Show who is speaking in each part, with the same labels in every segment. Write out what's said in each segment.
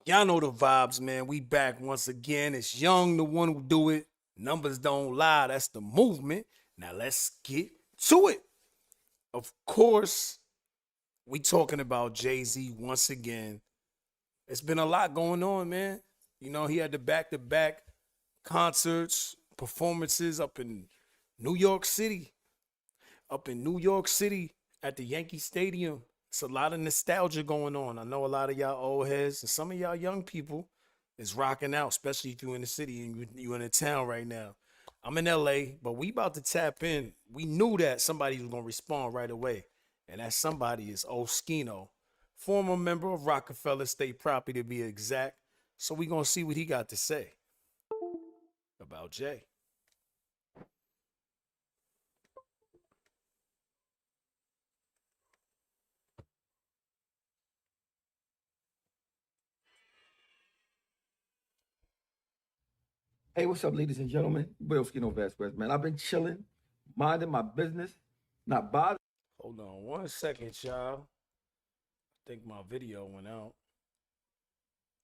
Speaker 1: Y'all know the vibes, man. We back once again. It's Young, the one who do it. Numbers don't lie. That's the movement. Now let's get to it. Of course, we talking about Jay-Z once again. It's been a lot going on, man. You know, he had the back-to-back concerts, performances up in New York City. Up in New York City at the Yankee Stadium. It's a lot of nostalgia going on. I know a lot of y'all old heads and some of y'all young people is rocking out, especially if you're in the city and you in the town right now. I'm in LA, but we about to tap in. We knew that somebody was gonna respond right away, and that somebody is Oschino, former member of Roc-A-Fella State Property to be exact. So we gonna see what he got to say about Jay.
Speaker 2: Hey, what's up, ladies and gentlemen? Oschino Vasquez, man. I've been chilling, minding my business, not bothering.
Speaker 1: Hold on 1 second, y'all. I think my video went out.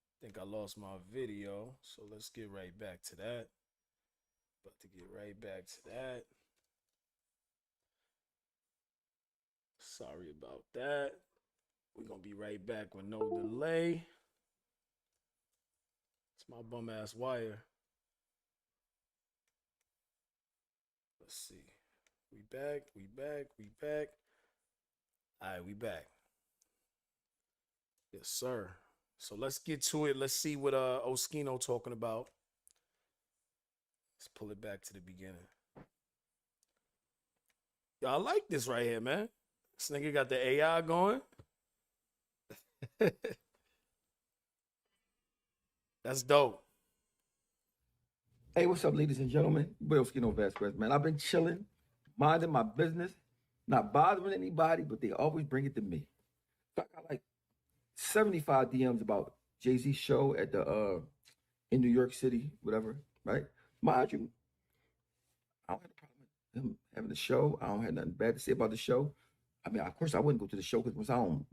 Speaker 1: I think I lost my video, so let's get right back to that. About to get right back to that. Sorry about that. We're gonna be right back with no delay. It's my bum ass wire. Let's see. We back, we back, we back. Alright, we back. Yes, sir. So let's get to it. Let's see what Oschino talking about. Let's pull it back to the beginning. Y'all like this right here, man. This nigga got the AI going. That's dope.
Speaker 2: Hey, what's up, ladies and gentlemen? Oschino Vasquez, man. I've been chilling, minding my business, not bothering anybody, but they always bring it to me. So I got like 75 DMs about Jay-Z show at the in New York City, whatever, right? Mind you, I don't have a problem with him having the show. I don't have nothing bad to say about the show. I mean, of course, I wouldn't go to the show because once I don't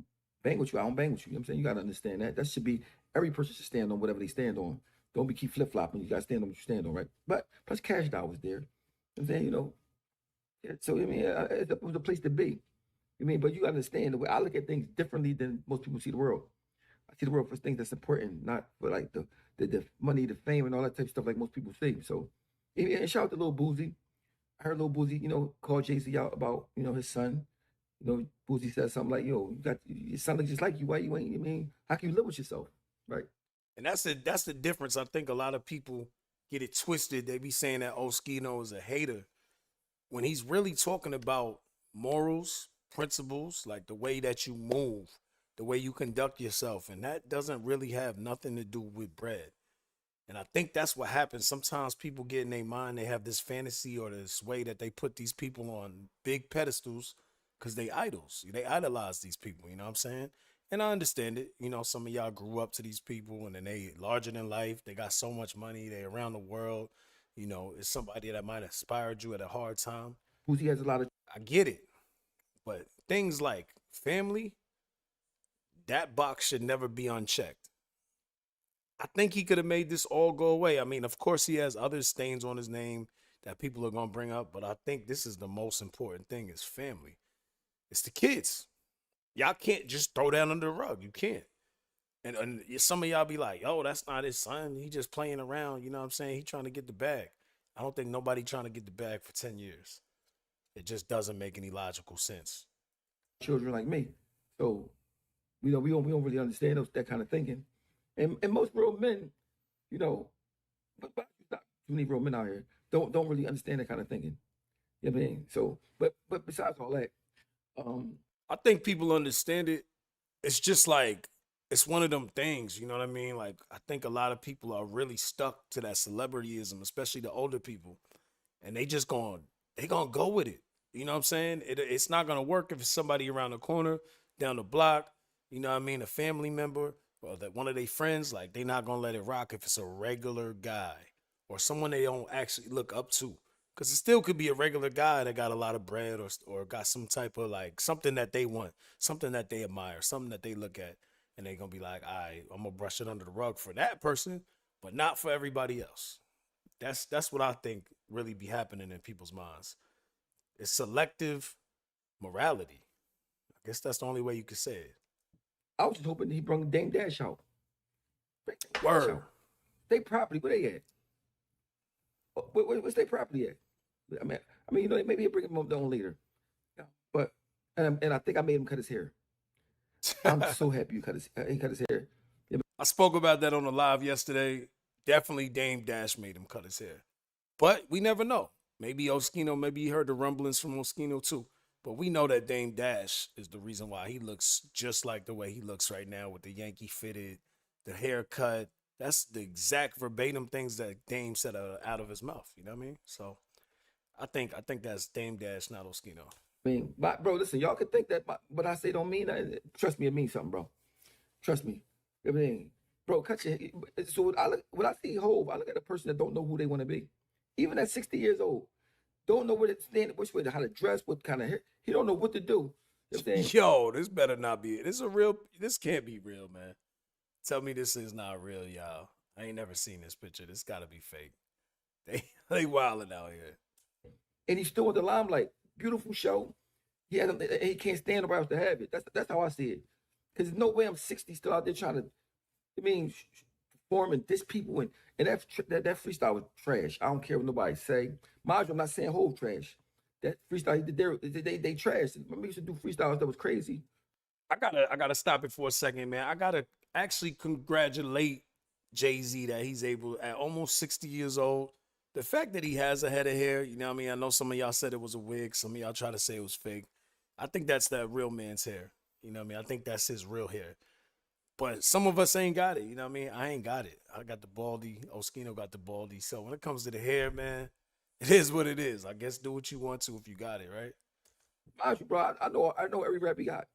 Speaker 2: bang with you, I don't bang with you. You know what I'm saying? You got to understand that. That should be every person should stand on whatever they stand on. Don't be keep flip flopping. You got to stand on what you stand on, right? But plus, Cash Doll was there. You know what I'm saying, yeah, so I mean, it was a place to be. I mean, but you understand the way I look at things differently than most people see the world. I see the world for things that's important, not for like the money, the fame, and all that type of stuff like most people see. So, and shout out to Lil Boosie. I heard Lil Boosie, call Jay-Z out about, his son. Boosie said something like, "Yo, you got your son looks just like you. Why you ain't? I mean, how can you live with yourself, right?"
Speaker 1: And that's the difference. I think a lot of people get it twisted. They be saying that Oschino is a hater when he's really talking about morals, principles, like the way that you move, the way you conduct yourself. And that doesn't really have nothing to do with bread. And I think that's what happens. Sometimes people get in their mind, they have this fantasy or this way that they put these people on big pedestals because they idols. They idolize these people, you know what I'm saying? And I understand it. You know, some of y'all grew up to these people and then they larger than life. They got so much money. They around the world. You know, it's somebody that might have inspired you at a hard time.
Speaker 2: Boosie has a lot of
Speaker 1: I get it. But things like family, that box should never be unchecked. I think he could have made this all go away. I mean, of course, he has other stains on his name that people are gonna bring up, but I think this is the most important thing: is family. It's the kids. Y'all can't just throw that under the rug. You can't. And some of y'all be like, "Yo, that's not his son. He just playing around." You know what I'm saying? He trying to get the bag. I don't think nobody trying to get the bag for 10 years. It just doesn't make any logical sense.
Speaker 2: children like me. So, we don't really understand that kind of thinking. And most real men, you know, but not too many real men out here don't really understand that kind of thinking. You know what I mean? So, but besides all that, um,
Speaker 1: I think people understand it. It's just like it's one of them things, you know what I mean? Like I think a lot of people are really stuck to that celebrityism, especially the older people, and they gonna go with it. You know what I'm saying? It's not gonna work if it's somebody around the corner, down the block. You know what I mean? A family member or that one of their friends. Like they not gonna let it rock if it's a regular guy or someone they don't actually look up to. Cause it still could be a regular guy that got a lot of bread or got some type of like something that they want, something that they admire, something that they look at, and they're gonna be like, all right, I'm gonna brush it under the rug for that person, but not for everybody else. That's what I think really be happening in people's minds. It's selective morality. I guess that's the only way you could say it.
Speaker 2: I was just hoping he brought Dame Dash out. Bring Dame Dash
Speaker 1: Word.
Speaker 2: out. They property, where they at? What's their property at? I mean, maybe he'll bring him up down later. Yeah. But and I think I made him cut his hair. I'm so happy he cut his hair. Yeah,
Speaker 1: I spoke about that on the live yesterday. Definitely Dame Dash made him cut his hair. But we never know. Maybe Oschino, maybe he heard the rumblings from Oschino too. But we know that Dame Dash is the reason why he looks just like the way he looks right now with the Yankee fitted, the haircut. That's the exact verbatim things that Dame said out of his mouth. You know what I mean? So I think that's Dame Dash, not Oschino.
Speaker 2: I mean, bro, listen, y'all can think that what I say don't mean nothing. Trust me, it means something, bro. Trust me. Everything. Bro, cut your hair. So when I see Hove, I look at a person that don't know who they want to be. Even at 60 years old. Don't know where to stand, which way, how to dress, what kind of hair. He don't know what to do. You know what I'm saying?
Speaker 1: Yo, this better not be. This can't be real, man. Tell me this is not real, y'all. I ain't never seen this picture. This gotta be fake. They wilding out here.
Speaker 2: And he's still in the limelight. Beautiful show. He can't stand nobody else to have it. That's how I see it. Because there's no way I'm 60 still out there trying to, perform and diss people. And that freestyle was trash. I don't care what nobody say. Mind you, I'm not saying whole trash. That freestyle he did there, they trash. Remember, he used to do freestyles that was crazy.
Speaker 1: I gotta stop it for a second, man. I gotta actually congratulate Jay-Z that he's able at almost 60 years old. The fact that he has a head of hair, you know what I mean? I know some of y'all said it was a wig. Some of y'all try to say it was fake. I think that's that real man's hair. You know what I mean? I think that's his real hair. But some of us ain't got it. You know what I mean? I ain't got it. I got the baldy. Oschino got the baldy. So when it comes to the hair, man, it is what it is. I guess do what you want to if you got it, right?
Speaker 2: Mind you, bro, I know every rap he got.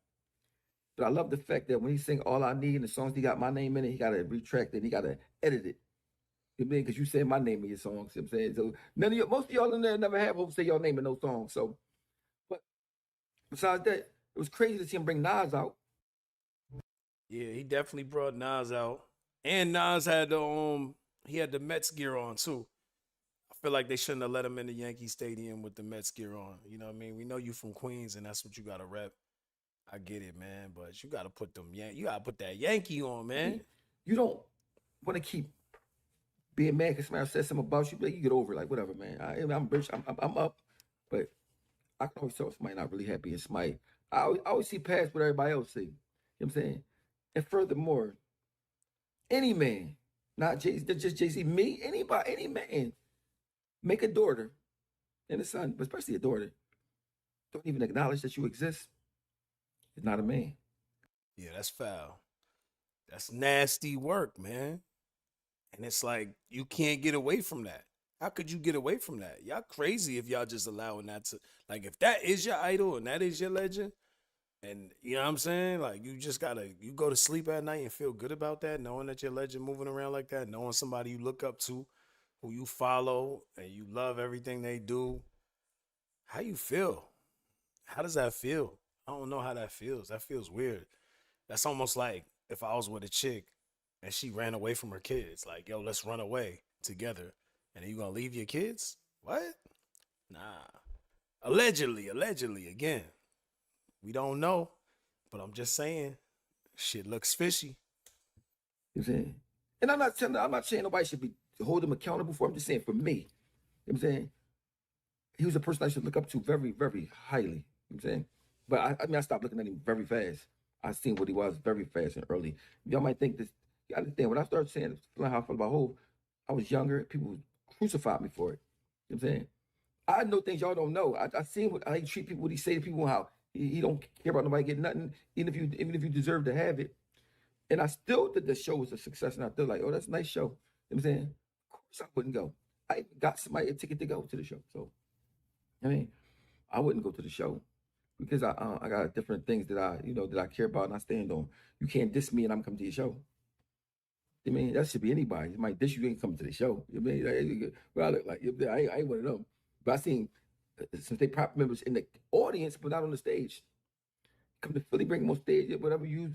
Speaker 2: But I love the fact that when he sing All I Need and the songs he got my name in it, he got to retract it. He got to edit it. You mean? Because you say my name in your songs. You know what I'm saying? So most of y'all in there never have hope say your name in those songs. So, but besides that, it was crazy to see him bring Nas out.
Speaker 1: Yeah, he definitely brought Nas out. And Nas had the Mets gear on too. I feel like they shouldn't have let him in the Yankee Stadium with the Mets gear on. You know what I mean? We know you from Queens and that's what you gotta rep. I get it, man, but you gotta put that Yankee on, man.
Speaker 2: You don't want to keep being mad because somebody said something about you, but you get over it, like whatever, man. I'm rich, I'm up, but I can always tell somebody not really happy and somebody. I always see past what everybody else see. You know what I'm saying? And furthermore, any man, not just Jay-Z, me, anybody, any man, make a daughter and a son, but especially a daughter, don't even acknowledge that you exist. It's not a man.
Speaker 1: Yeah, that's foul. That's nasty work, man. And it's like, you can't get away from that. How could you get away from that? Y'all crazy if y'all just allowing that to, like, if that is your idol and that is your legend, and you know what I'm saying? Like, you go to sleep at night and feel good about that, knowing that your legend moving around like that, knowing somebody you look up to, who you follow, and you love everything they do. How you feel? How does that feel? I don't know how that feels. That feels weird. That's almost like if I was with a chick and she ran away from her kids. Like, yo, let's run away together. And then you gonna leave your kids? What? Nah. Allegedly, again. We don't know. But I'm just saying, shit looks fishy.
Speaker 2: You know what I'm saying? And I'm not saying nobody should be hold him accountable for. I'm just saying for me. You know what I'm saying? He was a person I should look up to very, very highly. You know what I'm saying? But I stopped looking at him very fast. I seen what he was very fast and early. Y'all might think this. You understand? When I started saying how I felt about Hov, I was younger. People crucified me for it. You know what I'm saying? I know things y'all don't know. I seen how he treat people, what he say to people, how he don't care about nobody getting nothing, even if you deserve to have it. And I still did the show was a success, and I feel like, oh, that's a nice show. You know what I'm saying? Of course I wouldn't go. I got somebody a ticket to go to the show. So, I wouldn't go to the show because I got different things that I care about and I stand on. You can't diss me and I'm coming to your show. That should be anybody. You might diss you ain't coming to the show. Well, I look like I ain't one of them. But I seen some state prop members in the audience, but not on the stage. Come to Philly, bring them on stage, whatever you use.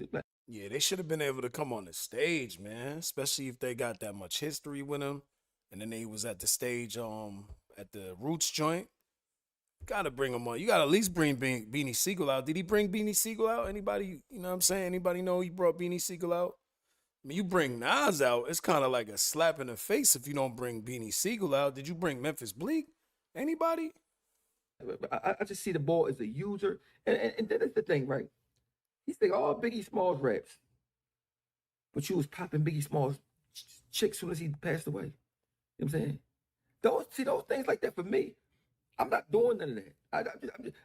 Speaker 1: Yeah, they should have been able to come on the stage, man. Especially if they got that much history with him. And then they was at the stage, at the Roots joint. Gotta bring him on. You gotta at least bring Beanie Siegel out. Did he bring Beanie Siegel out? Anybody, you know what I'm saying? Anybody know he brought Beanie Siegel out? I mean, you bring Nas out, it's kind of like a slap in the face if you don't bring Beanie Siegel out. Did you bring Memphis Bleak? Anybody?
Speaker 2: I just see the ball as a user, and that's the thing, right? He said all Biggie Smalls raps, but you was popping Biggie Smalls chicks soon as he passed away. You know what I'm saying? Those things like that for me. I'm not doing none of that. And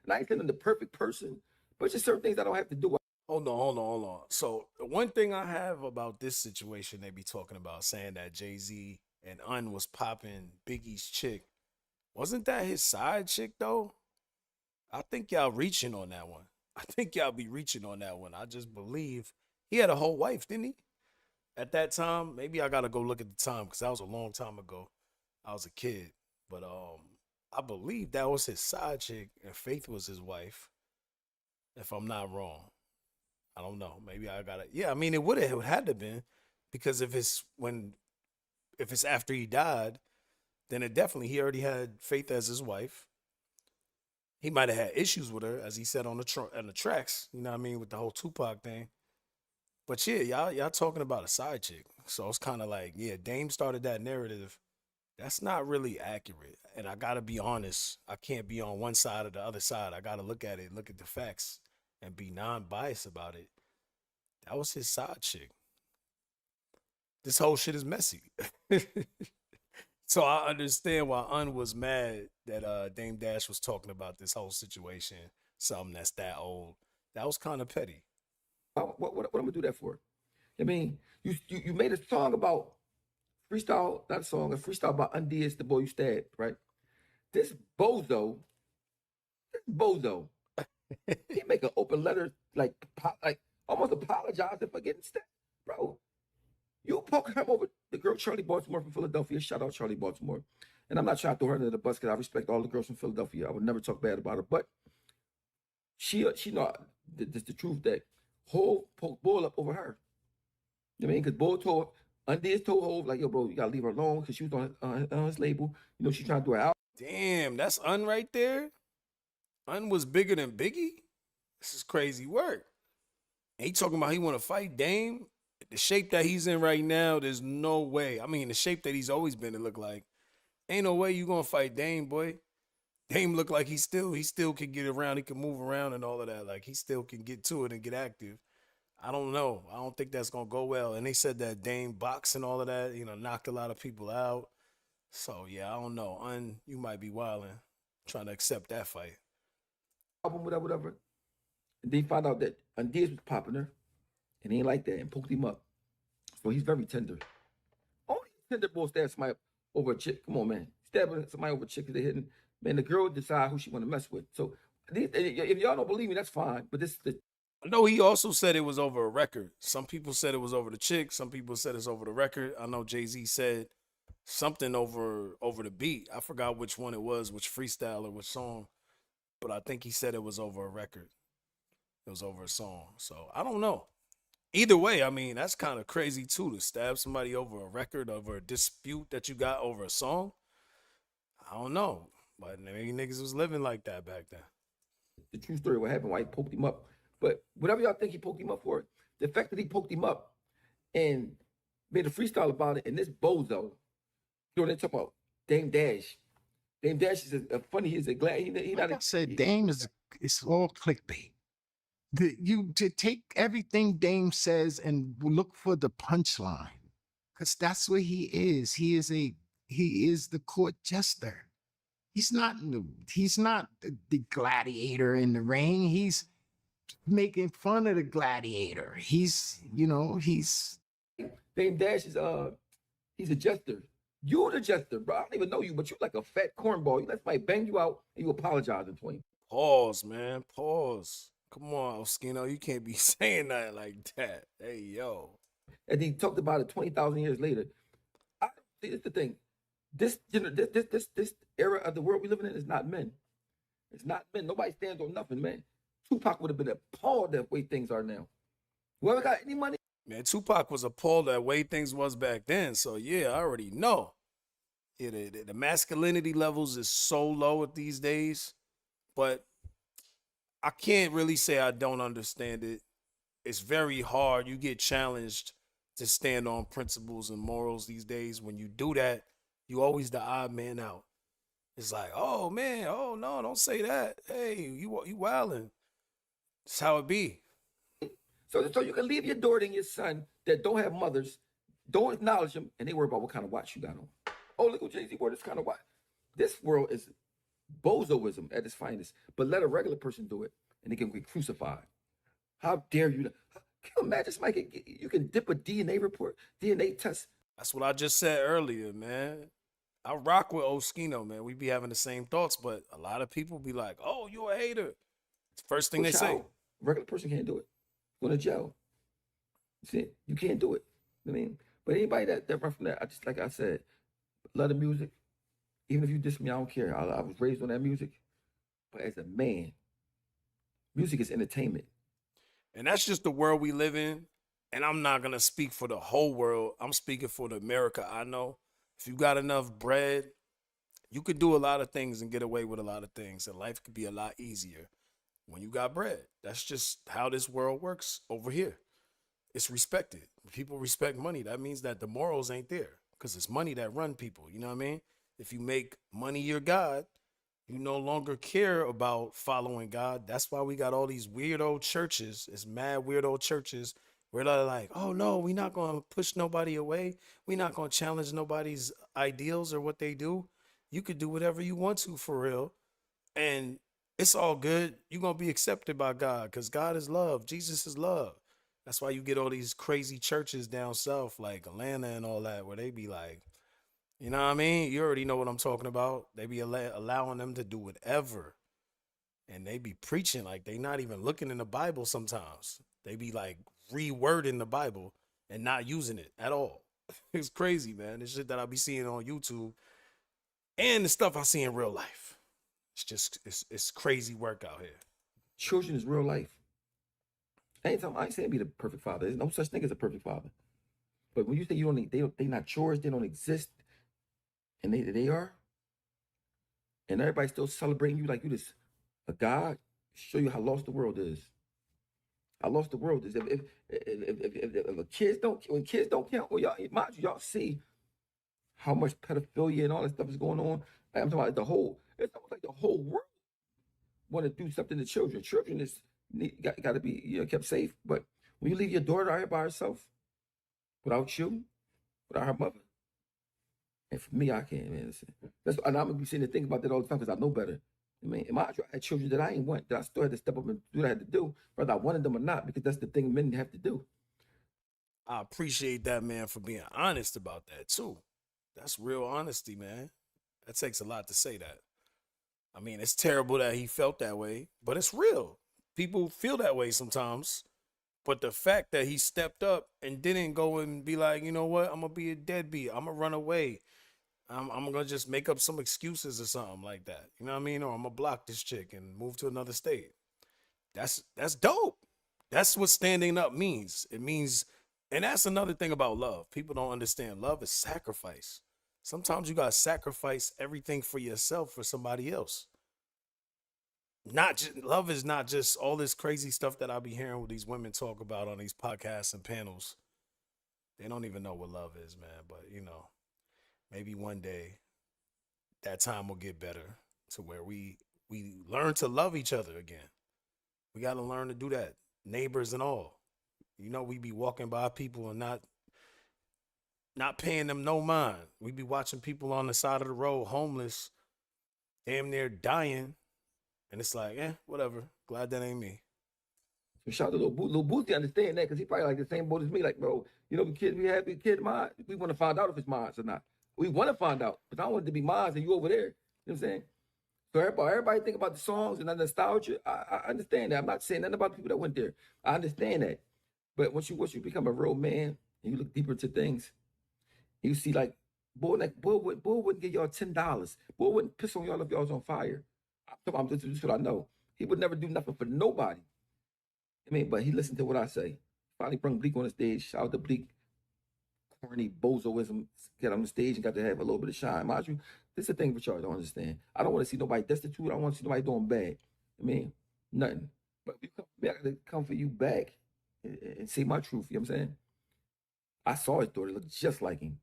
Speaker 2: I ain't saying I'm the perfect person, but just certain things I don't have to do.
Speaker 1: Hold on. So the one thing I have about this situation, they be talking about saying that Jay-Z and Un was popping Biggie's chick. Wasn't that his side chick though? I think y'all reaching on that one. I think y'all be reaching on that one. I just believe he had a whole wife, didn't he? At that time, maybe I gotta go look at the time because that was a long time ago. I was a kid, but I believe that was his side chick and Faith was his wife. If I'm not wrong, I don't know. Maybe I gotta. Yeah, I mean it would have. It had to have been because if it's after he died, then it definitely he already had Faith as his wife. He might have had issues with her, as he said on the tracks. You know what I mean with the whole Tupac thing. But yeah, y'all talking about a side chick, so it's kind of like yeah, Dame started that narrative. That's not really accurate, and I gotta be honest. I can't be on one side or the other side. I gotta look at it, look at the facts, and be non-biased about it. That was his side chick. This whole shit is messy. So I understand why Un was mad that Dame Dash was talking about this whole situation, something that's that old. That was kind of petty.
Speaker 2: What I'm gonna do that for? I mean, you made a song about freestyle, not a song, a freestyle about Undies, the boy you stabbed, right? This bozo, bozo, he make an open letter like almost apologizing for getting stabbed, bro. You poke him over the girl Charlie Baltimore from Philadelphia. Shout out Charlie Baltimore. And I'm not trying to throw her under the bus because I respect all the girls from Philadelphia. I would never talk bad about her, but she know the truth that Hov poked Bull up over her. You know what I mean? Because Bull told Hov, like, yo, bro, you gotta leave her alone because she was on his label. You know, she's trying to do her out.
Speaker 1: Damn, that's Un right there. Un was bigger than Biggie. This is crazy work. And he talking about he want to fight Dame. The shape that he's in right now, there's no way. I mean, the shape that he's always been, it look like. Ain't no way you gonna fight Dame, boy. Dame look like he still can get around, he can move around and all of that. Like he still can get to it and get active. I don't know. I don't think that's gonna go well. And they said that Dame boxed and all of that, knocked a lot of people out. So yeah, I don't know. You might be wilding, trying to accept that fight.
Speaker 2: Album, whatever. And they found out that Undies was popular, and he ain't like that, and poked him up. So he's very tender. Only tender boy stab somebody over a chick. Come on, man. Stabbing somebody over a chick because they hitting. Man, the girl decide who she want to mess with. So if y'all don't believe me, that's fine. But this is the
Speaker 1: I know he also said it was over a record. Some people said it was over the chick. Some people said it's over the record. I know Jay-Z said something over the beat. I forgot which one it was, which freestyle or which song. But I think he said it was over a record. It was over a song. So I don't know. Either way, I mean, that's kind of crazy too to stab somebody over a record, over a dispute that you got over a song. I don't know. But maybe niggas was living like that back then.
Speaker 2: the true story of what happened, why he poked him up. But whatever y'all think he poked him up for, the fact that he poked him up and made a freestyle about it, and this bozo, they talk about Dame Dash. Dame Dash is funny. He's a glad he
Speaker 3: Like I said, Dame is it's all clickbait. You to take everything Dame says and look for the punchline, because that's what he is. He is the court jester. He's not the gladiator in the ring. He's making fun of the gladiator. He's
Speaker 2: Dame Dash is he's a jester. You're the jester, bro. I don't even know you, but you're like a fat cornball. You let somebody bang you out and you apologizing to him.
Speaker 1: Pause, man. Pause. Come on, Oschino. You can't be saying that like that. Hey, yo.
Speaker 2: And he talked about it 20,000 years later. See, it's the thing. This era of the world we living in is not men. It's not men. Nobody stands on nothing, man. Tupac would have been appalled that way things are now. Whoever got any money,
Speaker 1: Man, Tupac was appalled at the way things was back then. So yeah, I already know. Yeah, the masculinity levels is so low at these days, but I can't really say I don't understand it. It's very hard. You get challenged to stand on principles and morals these days. When you do that, you always the odd man out. It's like, oh man, oh no, don't say that. Hey, you wildin'. It's how it be.
Speaker 2: so you can leave your daughter and your son that don't have mothers, don't acknowledge them, and they worry about what kind of watch you got on. Oh, look what JayZ wore this kind of watch. This world is bozoism at its finest. But let a regular person do it, and they can get crucified. How dare you? Can you imagine somebody you can dip a DNA report, DNA test?
Speaker 1: That's what I just said earlier, man. I rock with Oschino, man. We be having the same thoughts, but a lot of people be like, "Oh, you a hater." It's the first thing they say.
Speaker 2: Regular person can't do it. Go to jail. See, you can't do it. I mean, but anybody that run from that, I just like I said, love the music. Even if you diss me, I don't care. I was raised on that music. But as a man, music is entertainment.
Speaker 1: And that's just the world we live in. And I'm not gonna speak for the whole world. I'm speaking for the America I know. If you got enough bread, you could do a lot of things and get away with a lot of things, and life could be a lot easier when you got bread. That's just how this world works over here. It's respected. People respect money. That means that the morals ain't there because it's money that run people. You know what I mean? If you make money your God, you no longer care about following God. That's why we got all these weirdo churches. It's mad weirdo churches where they're like, oh no, we're not going to push nobody away. We're not going to challenge nobody's ideals or what they do. You could do whatever you want to for real. And it's all good. You're going to be accepted by God because God is love. Jesus is love. That's why you get all these crazy churches down south like Atlanta and all that where they be like, you know what I mean? You already know what I'm talking about. They be allowing them to do whatever. And they be preaching like they not even looking in the Bible sometimes. They be like rewording the Bible and not using it at all. It's crazy, man. It's shit that I be seeing on YouTube and the stuff I see in real life. It's just, it's crazy work out here.
Speaker 2: Children is real life. I ain't saying be the perfect father. There's no such thing as a perfect father. But when you say they not yours, they don't exist, and they are, and everybody's still celebrating you like you just a god, show you how lost the world is. How lost the world is. If kids don't, when kids don't count, well, y'all see how much pedophilia and all that stuff is going on. Like, I'm talking about it's almost like the whole world want to do something to children. Children is got to be kept safe. But when you leave your daughter out here by herself, without you, without her mother, and for me, I can't, man. And I'm gonna be sitting there thinking about that all the time because I know better. I mean, I had children that I ain't want, that I still had to step up and do what I had to do, whether I wanted them or not, because that's the thing men have to do.
Speaker 1: I appreciate that, man, for being honest about that too. That's real honesty, man. That takes a lot to say that. I mean, it's terrible that he felt that way, but it's real. People feel that way sometimes. But the fact that he stepped up and didn't go and be like, you know what, I'm going to be a deadbeat. I'm going to run away. I'm going to just make up some excuses or something like that. You know what I mean? Or I'm going to block this chick and move to another state. That's dope. That's what standing up means. It means, and that's another thing about love. People don't understand. Love is sacrifice. Sometimes you got to sacrifice everything for yourself for somebody else. Love is not just all this crazy stuff that I be hearing with these women talk about on these podcasts and panels. They don't even know what love is, man. But maybe one day that time will get better to where we learn to love each other again. We got to learn to do that, neighbors and all. We be walking by people and not paying them no mind. We be watching people on the side of the road, homeless, damn near dying. And it's like, whatever. Glad that ain't me.
Speaker 2: So shout out to Lil Boosie understand that because he probably like the same boat as me. Like, bro, the kid we had, the kid mine. We want to find out if it's mine or not. We want to find out, but I don't want it to be mine and you over there. You know what I'm saying? So everybody think about the songs and the nostalgia. I understand that. I'm not saying nothing about the people that went there. I understand that. But once you become a real man and you look deeper into things, you see like boy wouldn't give y'all $10. Boy wouldn't piss on y'all if y'all was on fire. This is what I know. He would never do nothing for nobody. I mean, but he listened to what I say. Finally bring Bleak on the stage. Shout out to Bleak. Corny bozoism. Get on the stage and got to have a little bit of shine. Mind you, this is the thing with y'all don't understand. I don't want to see nobody destitute. I don't want to see nobody doing bad. I mean, nothing. But if you come back, I gotta come for you back and say my truth. You know what I'm saying? I saw his daughter look just like him.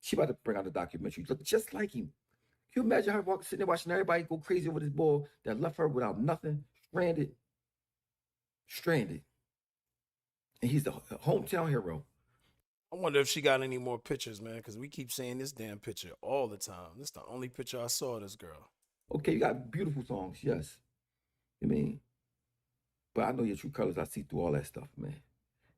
Speaker 2: She about to bring out a documentary. Look just like him. Can you imagine her sitting there watching everybody go crazy over this boy that left her without nothing, stranded, stranded, and he's the hometown hero.
Speaker 1: I wonder if she got any more pictures, man, because we keep saying this damn picture all the time. This is the only picture I saw of this girl.
Speaker 2: Okay, you got beautiful songs, yes. I mean, but I know your true colors. I see through all that stuff, man.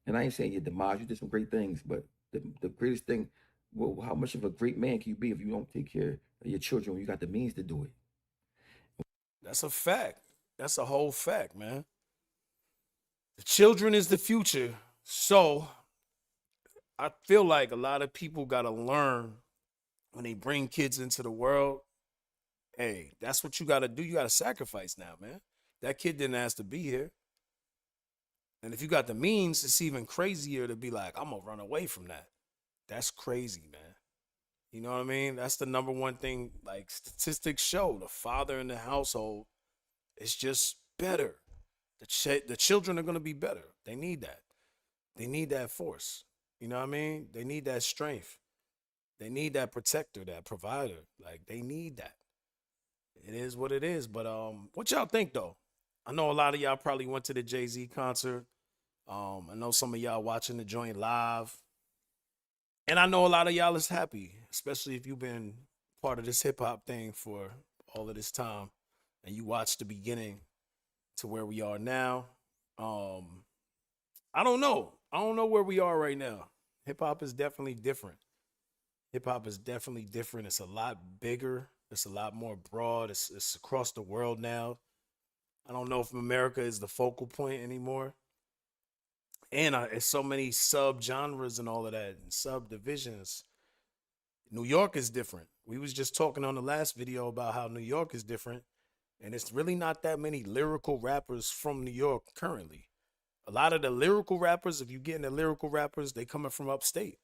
Speaker 2: And I ain't saying your demise. You did some great things, but the greatest thing, well, how much of a great man can you be if you don't take care of your children when you got the means to do it?
Speaker 1: That's a fact. That's a whole fact, man. The children is the future. So I feel like a lot of people got to learn when they bring kids into the world. Hey, that's what you got to do. You got to sacrifice now, man. That kid didn't ask to be here. And if you got the means, it's even crazier to be like, I'm going to run away from that. That's crazy, man. You know what I mean? That's the number one thing, like statistics show. The father in the household is just better. The children are going to be better. They need that. They need that force. You know what I mean? They need that strength. They need that protector, that provider. Like, they need that. It is what it is. But what y'all think, though? I know a lot of y'all probably went to the Jay-Z concert. I know some of y'all watching the joint live. And I know a lot of y'all is happy, especially if you've been part of this hip-hop thing for all of this time and you watched the beginning to where we are now. I don't know. I don't know where we are right now. Hip-hop is definitely different. Hip-hop is definitely different. It's a lot bigger. It's a lot more broad. It's across the world now. I don't know if America is the focal point anymore. And it's so many sub-genres and all of that and subdivisions. New York is different. We was just talking on the last video about how New York is different. And it's really not that many lyrical rappers from New York currently. A lot of the lyrical rappers, if you get into lyrical rappers, they coming from upstate.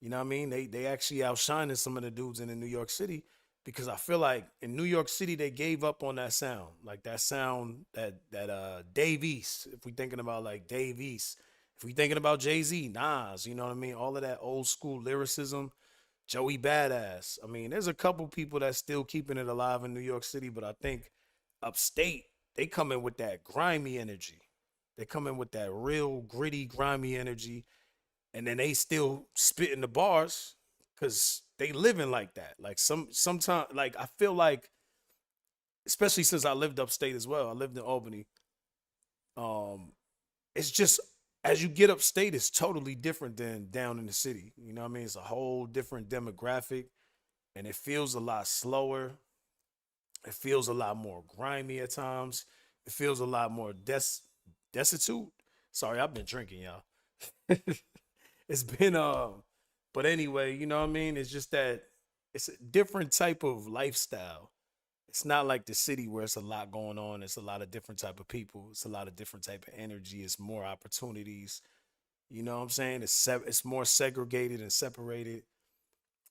Speaker 1: You know what I mean? They actually outshining some of the dudes in New York City because I feel like in New York City they gave up on that sound. Like that sound that Dave East, if we thinking about like Dave East, if we thinking about Jay-Z, Nas, you know what I mean? All of that old school lyricism, Joey Badass. I mean, there's a couple people that's still keeping it alive in New York City, but I think upstate, they come in with that grimy energy. They come in with that real gritty, grimy energy, and then they still spitting the bars because they living like that. Like sometimes, like I feel like, especially since I lived upstate as well. I lived in Albany. It's just as you get upstate, it's totally different than down in the city. You know what I mean? It's a whole different demographic, and it feels a lot slower. It feels a lot more grimy at times. It feels a lot more destitute. Sorry, I've been drinking, y'all. It's been but anyway, you know what I mean? It's just that it's a different type of lifestyle. It's not like the city where it's a lot going on. It's a lot of different type of people. It's a lot of different type of energy. It's more opportunities. You know what I'm saying? It's more segregated and separated.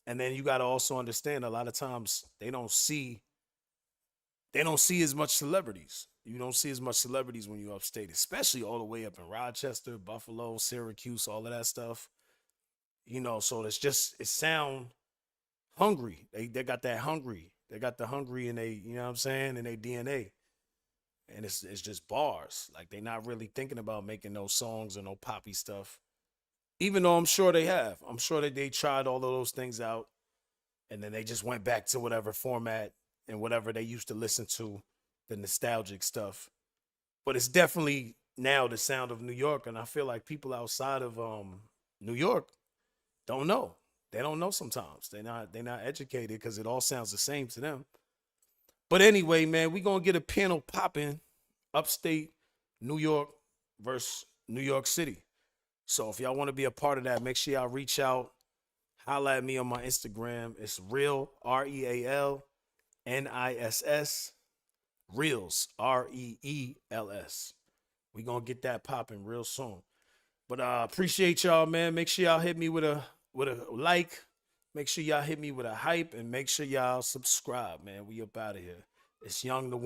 Speaker 1: And then you got to also understand a lot of times they don't see as much celebrities. You don't see as much celebrities when you upstate, especially all the way up in Rochester, Buffalo, Syracuse, all of that stuff. You know, so it sound hungry. They got that hungry. They got the hungry in they, you know what I'm saying, in their DNA. And it's just bars. Like they not really thinking about making those songs or no poppy stuff. Even though I'm sure they have. I'm sure that they tried all of those things out and then they just went back to whatever format and whatever they used to listen to, the nostalgic stuff. But it's definitely now the sound of New York, and I feel like people outside of New York don't know. They don't know sometimes. They're not educated because it all sounds the same to them. But anyway, man, we gonna get a panel popping, upstate New York versus New York City. So if y'all want to be a part of that, make sure y'all reach out. Holla at me on my Instagram. It's real REALNISS. Reels, REELS. We gonna get that popping real soon. But appreciate y'all, man. Make sure y'all hit me with a like. Make sure y'all hit me with a hype, and make sure y'all subscribe, man. We up out of here. It's Young the